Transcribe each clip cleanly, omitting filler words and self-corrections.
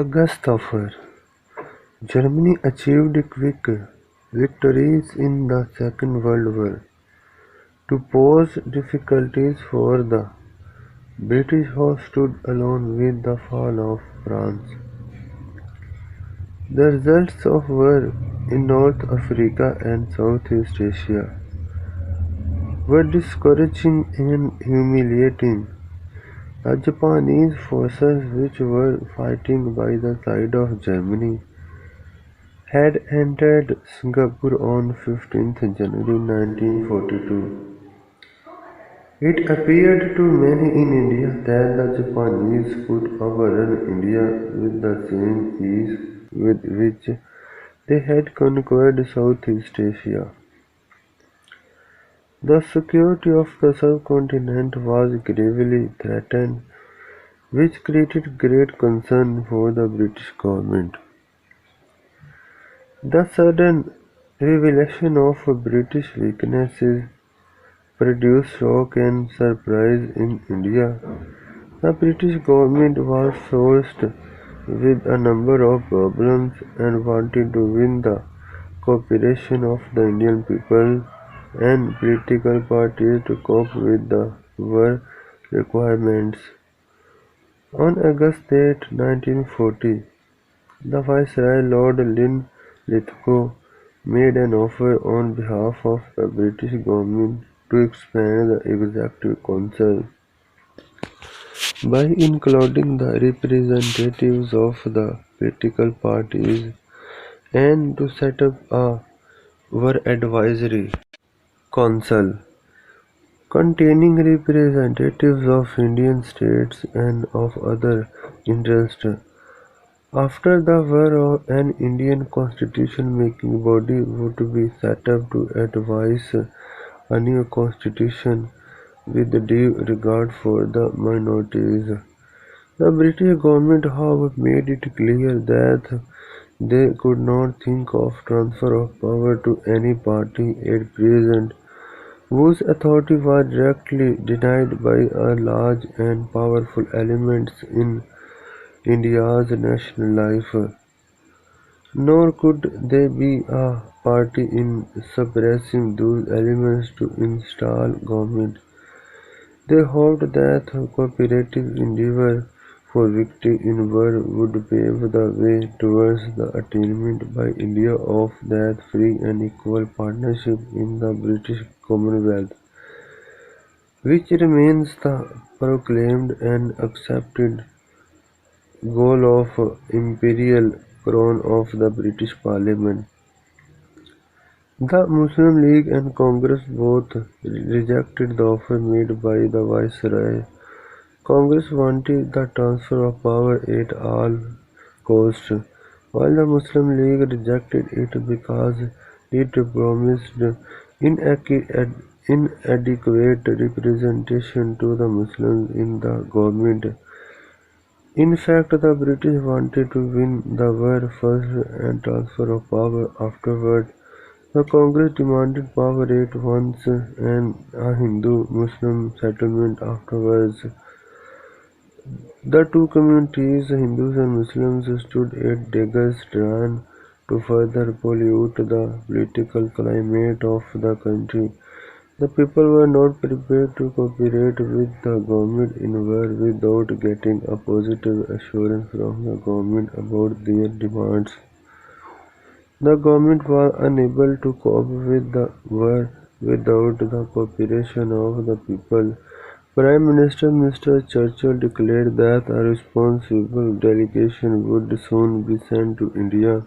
August offer. Germany achieved quick victories in the Second World War to pose difficulties for the British who stood alone with the fall of France. The results of war in North Africa and Southeast Asia were discouraging and humiliating. The Japanese forces, which were fighting by the side of Germany, had entered Singapore on 15th January 1942. It appeared to many in India that the Japanese could overrun India with the same ease with which they had conquered Southeast Asia. The security of the subcontinent was gravely threatened, which created great concern for the British government. The sudden revelation of British weaknesses produced shock and surprise in India. The British government was faced with a number of problems and wanted to win the cooperation of the Indian people and political parties to cope with the war requirements. On August 8, 1940, the Viceroy Lord Linlithgow made an offer on behalf of the British government to expand the Executive Council by including the representatives of the political parties and to set up a war advisory council containing representatives of Indian states and of other interests. After the war, an Indian constitution-making body would be set up to advise a new constitution with due regard for the minorities. The British government, however, made it clear that they could not think of transfer of power to any party at present whose authority was directly denied by a large and powerful elements in India's national life, nor could they be a party in suppressing those elements to install government. They hoped that cooperative endeavor for victory in war would pave the way towards the attainment by India of that free and equal partnership in the British Commonwealth, which remains the proclaimed and accepted goal of imperial crown of the British Parliament. The Muslim League and Congress both rejected the offer made by the Viceroy. Congress wanted the transfer of power at all costs, while the Muslim League rejected it because it promised inadequate representation to the Muslims in the government. In fact, the British wanted to win the war first and transfer of power afterward. The Congress demanded power at once and a Hindu-Muslim settlement afterwards. The two communities, Hindus and Muslims, stood at daggers drawn to further pollute the political climate of the country. The people were not prepared to cooperate with the government in war without getting a positive assurance from the government about their demands. The government was unable to cope with the war without the cooperation of the people. Prime Minister Mr. Churchill declared that a responsible delegation would soon be sent to India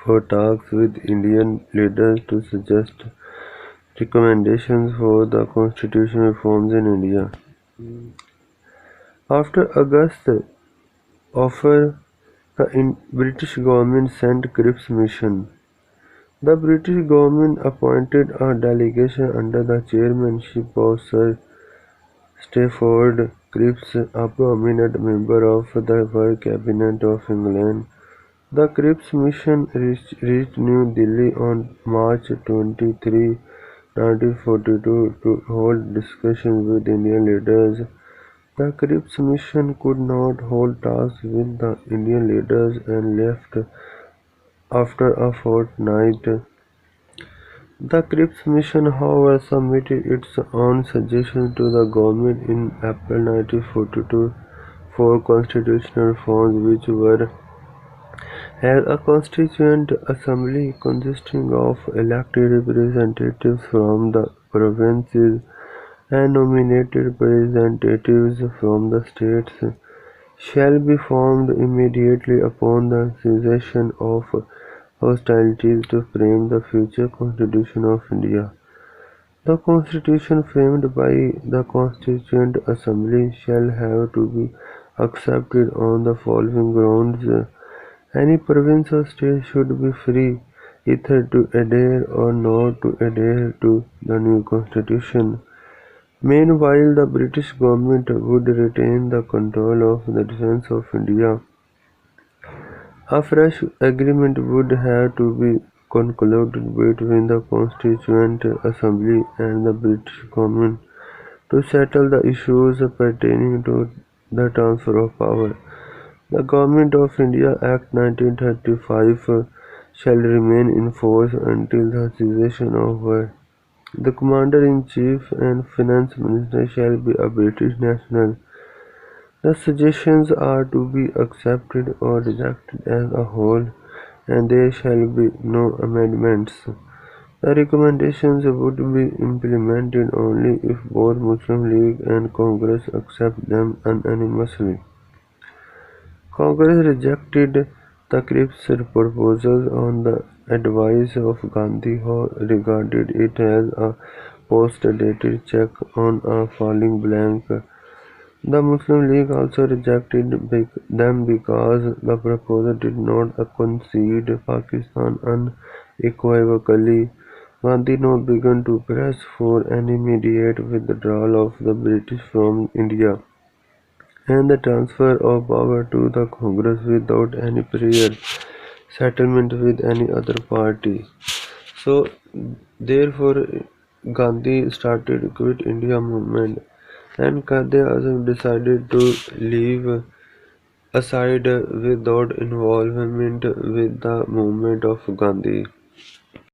for talks with Indian leaders to suggest recommendations for the constitutional reforms in India. After August's offer, the British government sent Cripps mission. The British government appointed a delegation under the chairmanship of Sir Stafford Cripps, a prominent member of the War Cabinet of England. The Cripps mission reached New Delhi on March 23, 1942 to hold discussions with Indian leaders. The Cripps mission could not hold talks with the Indian leaders and left after a fortnight. The Cripps mission, however, submitted its own suggestions to the government in April 1942 for constitutional reforms, which were held a constituent assembly consisting of elected representatives from the provinces and nominated representatives from the states shall be formed immediately upon the cessation of hostilities to frame the future Constitution of India. The Constitution framed by the Constituent Assembly shall have to be accepted on the following grounds: any province or state should be free either to adhere or not to adhere to the new constitution. Meanwhile, the British government would retain the control of the defence of India. A fresh agreement would have to be concluded between the Constituent Assembly and the British government to settle the issues pertaining to the transfer of power. The Government of India Act 1935 shall remain in force until the cessation of war. The Commander-in-Chief and Finance Minister shall be a British national. The suggestions are to be accepted or rejected as a whole, and there shall be no amendments. The recommendations would be implemented only if both Muslim League and Congress accept them unanimously. Congress rejected the Cripps proposals on the advice of Gandhi, who regarded it as a post-dated check on a falling blank. The Muslim League also rejected them because the proposal did not concede Pakistan unequivocally. Gandhi now began to press for an immediate withdrawal of the British from India and the transfer of power to the Congress without any prior settlement with any other party. So, therefore, Gandhi started Quit India movement, and Quaid Azam decided to leave aside without involvement with the movement of Gandhi.